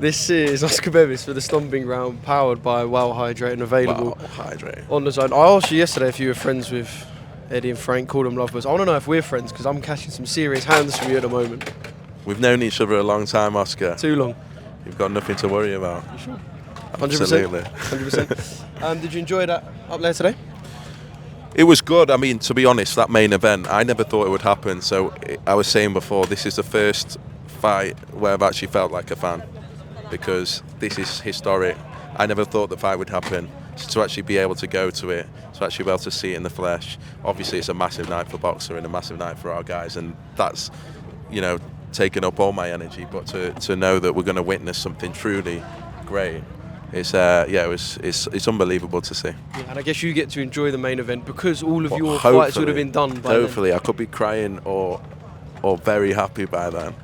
This is Oscar Bevis for the Stomping Ground, powered by Wow Hydrate and available on the zone. I asked you yesterday if you were friends with Eddie and Frank, call them lovers. I want to know if we're friends because I'm catching some serious hands from you at the moment. We've known each other a long time, Oscar. Too long. You've got nothing to worry about. You sure? 100%. Absolutely. 100%. Did you enjoy that up there today? It was good. I mean, to be honest, that main event, I never thought it would happen. So I was saying before, this is the first fight where I've actually felt like a fan, because this is historic. I never thought the fight would happen. So to actually be able to go to it, to actually be able to see it in the flesh, obviously it's a massive night for boxer and a massive night for our guys, and that's, you know, taken up all my energy. But to know that we're going to witness something truly great, it's it's unbelievable to see. Yeah, and I guess you get to enjoy the main event because all of your fights would have been done by then. Hopefully, I could be crying or very happy by then.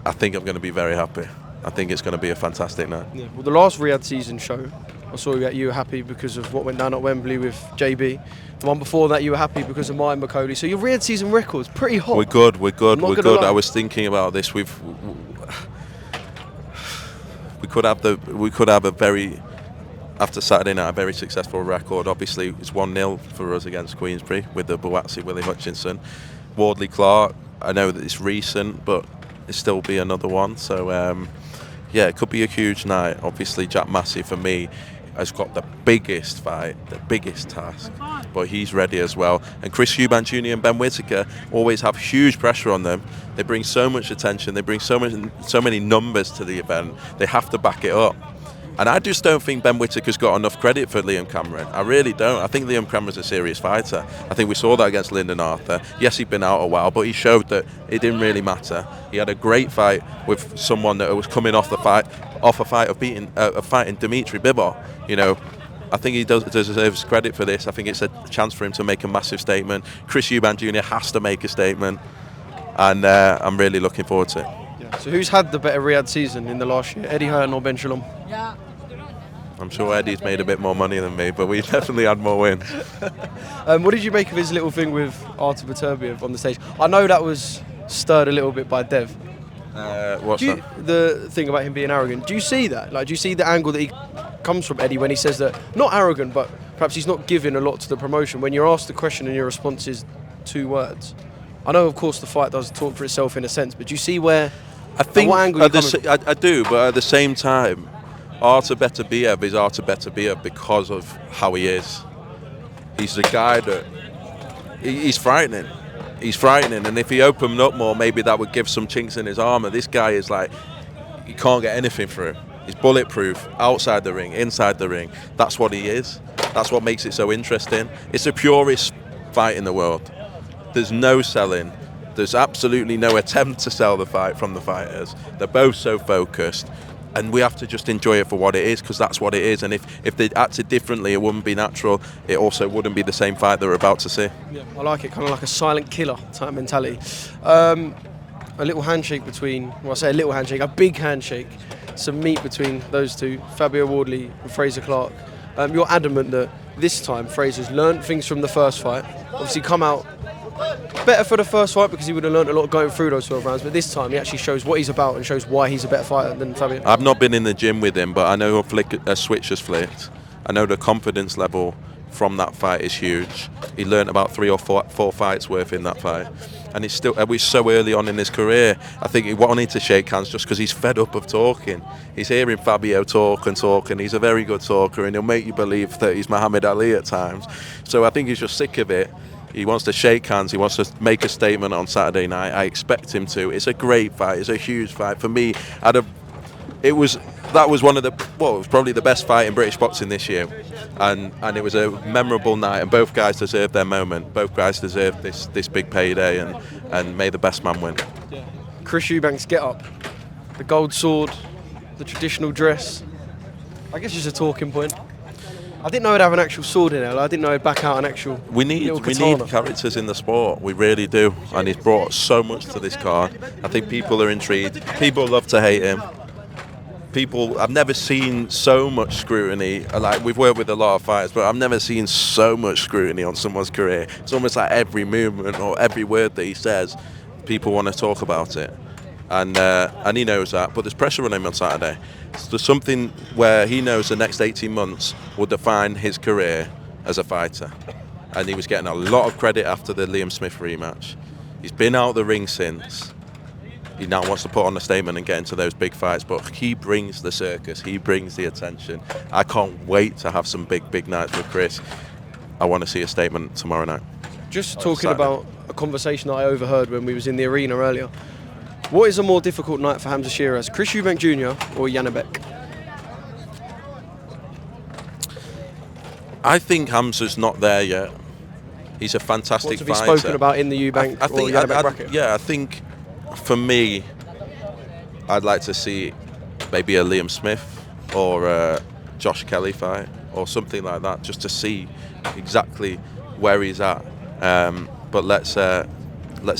I think I'm going to be very happy. I think it's going to be a fantastic night. Yeah. Well, the last Riyadh season show, I saw you were happy because of what went down at Wembley with JB. The one before that, you were happy because of Maya McCauley. So your Riyadh season record's pretty hot. We're good. I was thinking about this. We could have a very, after Saturday night, a very successful record. Obviously, it's 1-0 for us against Queensbury with the Buatsi, Willie Hutchinson, Wardley Clarke. I know that it's recent, but it still be another one. So it could be a huge night. Obviously, Jack Massey for me has got the biggest fight, the biggest task, but he's ready as well. And Eubank Jr and Ben Whittaker always have huge pressure on them. They bring so much attention. They bring so many numbers to the event. They have to back it up. And I just don't think Ben Whittaker's got enough credit for Liam Cameron. I really don't. I think Liam Cameron's a serious fighter. I think we saw that against Lyndon Arthur. Yes, he'd been out a while, but he showed that it didn't really matter. He had a great fight with someone that was coming off a fighting Dmitry Bivol. You know, I think he deserves credit for this. I think it's a chance for him to make a massive statement. Eubank Jr has to make a statement, and I'm really looking forward to it. Yeah. So who's had the better Riyadh season in the last year, Eddie Hearn or Ben Shalom? Yeah. I'm sure Eddie's made a bit more money than me, but we definitely had more wins. What did you make of his little thing with Artur Beterbiev on the stage? I know that was stirred a little bit by Dev. What's that? The thing about him being arrogant. Do you see that? Like, do you see the angle that he comes from Eddie when he says that, not arrogant, but perhaps he's not giving a lot to the promotion? When you're asked the question and your response is 2 words. I know, of course, the fight does talk for itself in a sense, but do you see where? I think what angle I do, but at the same time, Artur Beterbiev is Artur Beterbiev because of how he is. He's a guy that he's frightening. He's frightening, and if he opened up more, maybe that would give some chinks in his armour. This guy is like, you can't get anything through. He's bulletproof, outside the ring, inside the ring. That's what he is. That's what makes it so interesting. It's the purest fight in the world. There's no selling. There's absolutely no attempt to sell the fight from the fighters. They're both so focused. And we have to just enjoy it for what it is, because that's what it is. And if they acted differently, it wouldn't be natural. It also wouldn't be the same fight that we're about to see. Yeah, I like it, kind of like a silent killer type mentality. A little handshake between, well, I say a little handshake, a big handshake, some meat between those two, Fabio Wardley and Frazer Clarke. You're adamant that this time Frazer's learned things from the first fight. Obviously come out better for the first fight because he would have learned a lot going through those 12 rounds, but this time he actually shows what he's about and shows why he's a better fighter than Fabio. I've not been in the gym with him, but I know a switch has flicked. I know the confidence level from that fight is huge. He learned about 3 or 4 fights worth in that fight, and we're so early on in his career. I think he wanted to shake hands just because he's fed up of talking. He's hearing Fabio talk, and he's a very good talker, and he'll make you believe that he's Muhammad Ali at times. So I think he's just sick of it. He wants to shake hands. He wants to make a statement on Saturday night. I expect him to. It's a great fight. It's a huge fight for me. It was probably the best fight in British boxing this year, and it was a memorable night. And both guys deserved their moment. Both guys deserved this big payday, and may the best man win. Yeah. Eubank's get up, the gold sword, the traditional dress. I guess it's a talking point. I didn't know he'd have an actual sword in there. I didn't know he'd back out an actual. We need characters in the sport. We really do. And he's brought so much to this card. I think people are intrigued. People love to hate him. I've never seen so much scrutiny. Like, we've worked with a lot of fighters, but I've never seen so much scrutiny on someone's career. It's almost like every movement or every word that he says, people want to talk about it. and he knows that. But there's pressure on him on Saturday. So there's something where he knows the next 18 months will define his career as a fighter, and he was getting a lot of credit after the Liam Smith rematch. He's been out the ring since. He now wants to put on a statement and get into those big fights, but he brings the circus, he brings the attention. I can't wait to have some big nights with Chris. I want to see a statement tomorrow night. Just talking about a conversation that I overheard when we was in the arena earlier. What is a more difficult night for Hamza Shiraz, Chris Eubank Jr. or Janibek? I think Hamza's not there yet. He's a fantastic fighter. What have you spoken about in the Eubank or Janibek bracket? Yeah, I think for me, I'd like to see maybe a Liam Smith or a Josh Kelly fight or something like that, just to see exactly where he's at. But let's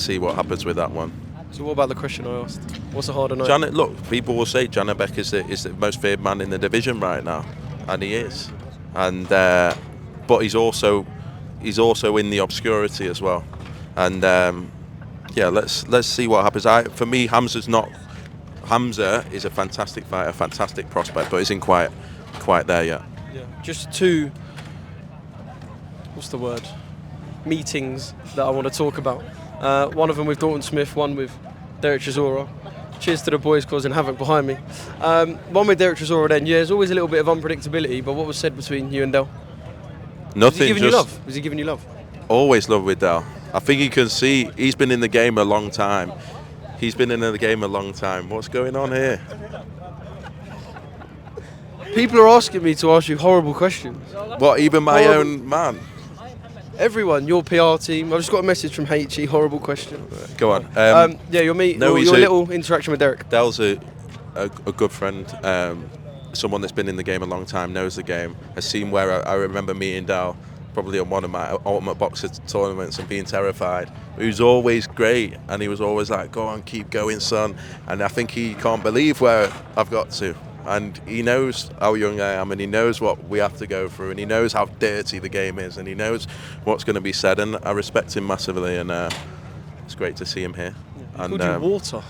see what happens with that one. So what about the question I asked? What's a harder night? Look, people will say Janibek is the most feared man in the division right now, and he is. And but he's also in the obscurity as well. And yeah, let's see what happens. For me, Hamza is a fantastic fighter, fantastic prospect, but isn't quite there yet. Yeah. Just two, what's the word? Meetings that I want to talk about. One of them with Dalton Smith, one with Dereck Chisora. Cheers to the boys causing havoc behind me. One with Dereck Chisora then. Yeah, there's always a little bit of unpredictability, but what was said between you and Del? Nothing. Was he giving you love? Was he giving you love? Always love with Del. I think you can see he's been in the game a long time. What's going on here? People are asking me to ask you horrible questions. What, even my own man? Everyone, your PR team. I've just got a message from HE. Horrible question. Go on. Yeah, your little interaction with Dereck. Del's a good friend. Someone that's been in the game a long time, knows the game. Has seen where I remember meeting Del probably on one of my Ultimate Boxer tournaments and being terrified. He was always great, and he was always like, "Go on, keep going, son." And I think he can't believe where I've got to. And he knows how young I am, and he knows what we have to go through, and he knows how dirty the game is, and he knows what's going to be said, and I respect him massively, and it's great to see him here. Yeah, he called you water.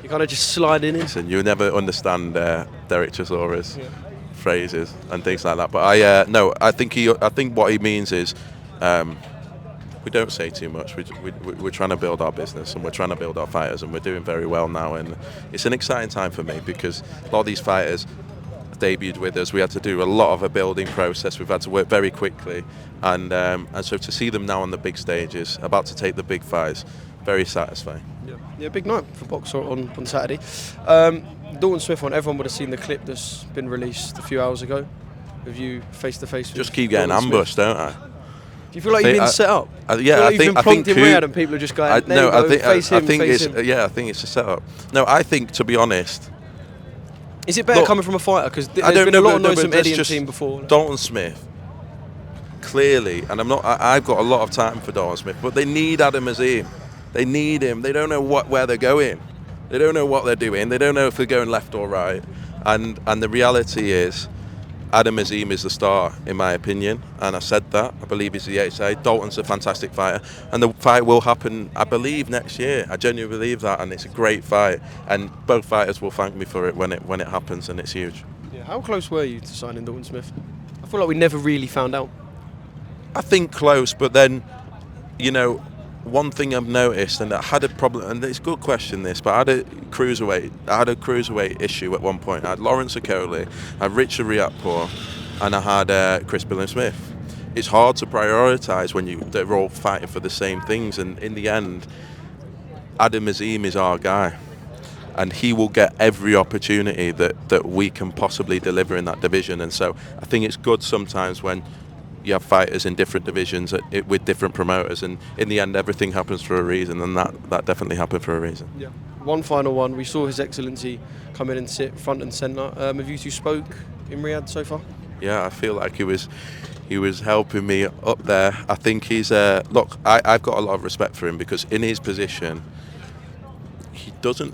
You kind of just slide in. Listen, you'll never understand Dereck Chisora's phrases and things like that. But I think what he means is we don't say too much. We're trying to build our business, and we're trying to build our fighters, and we're doing very well now. And it's an exciting time for me because a lot of these fighters debuted with us. We had to do a lot of a building process. We've had to work very quickly, and so to see them now on the big stages, about to take the big fights, very satisfying. Yeah, big night for boxer on Saturday. Dalton Smith one. Everyone would have seen the clip that's been released a few hours ago of you face to face. Just keep getting ambushed, don't I? Do you feel like you've been set up? Yeah, I think Riyadh and people are just going. I think it's a setup. No, I think, to be honest, is it better coming from a fighter? Because there's been a lot of noise from Eddie and team before. Dalton Smith, clearly, and I've got a lot of time for Dalton Smith, but they need Adam Azim. They need him. They don't know where they're going. They don't know what they're doing. They don't know if they're going left or right. And the reality is, Adam Azim is the star, in my opinion, and I said that. I believe he's the HA. Dalton's a fantastic fighter, and the fight will happen, I believe, next year. I genuinely believe that, and it's a great fight, and both fighters will thank me for it when it happens, and it's huge. Yeah. How close were you to signing Dalton Smith? I feel like we never really found out. I think close, but then, one thing I've noticed, and I had a problem, and it's a good question this, but I had a cruiserweight issue at one point. I had Lawrence Okoli, I had Richard Riatpour, and I had Chris Billam-Smith. It's hard to prioritise when they're all fighting for the same things, and in the end, Adam Azim is our guy, and he will get every opportunity that we can possibly deliver in that division. And so I think it's good sometimes when you have fighters in different divisions with different promoters, and in the end everything happens for a reason, and that definitely happened for a reason. Yeah. One final one. We saw His Excellency come in and sit front and centre. Have you two spoke in Riyadh so far? Yeah, I feel like he was helping me up there. I think he's look, I've got a lot of respect for him because in his position he doesn't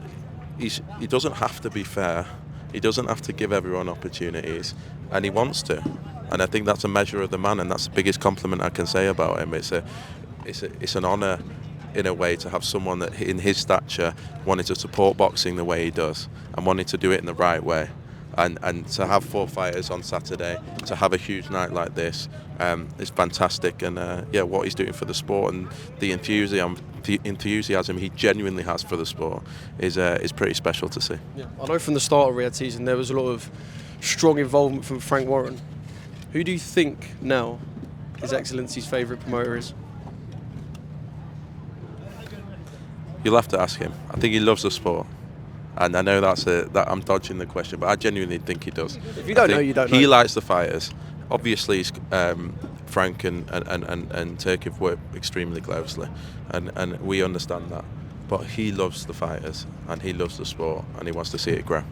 have to be fair. He doesn't have to give everyone opportunities, and he wants to. And I think that's a measure of the man, and that's the biggest compliment I can say about him. It's an honour in a way to have someone that in his stature wanted to support boxing the way he does and wanted to do it in the right way. And to have 4 fighters on Saturday, to have a huge night like this, is fantastic. And what he's doing for the sport and the enthusiasm he genuinely has for the sport is pretty special to see. Yeah. I know from the start of Riyadh season there was a lot of strong involvement from Frank Warren. Who do you think now His Excellency's favourite promoter is? You'll have to ask him. I think he loves the sport. And I know that I'm dodging the question, but I genuinely think he does. If you don't know, you don't know. He likes the fighters. Obviously, Frank and Turki have worked extremely closely, and we understand that. But he loves the fighters, and he loves the sport, and he wants to see it grow.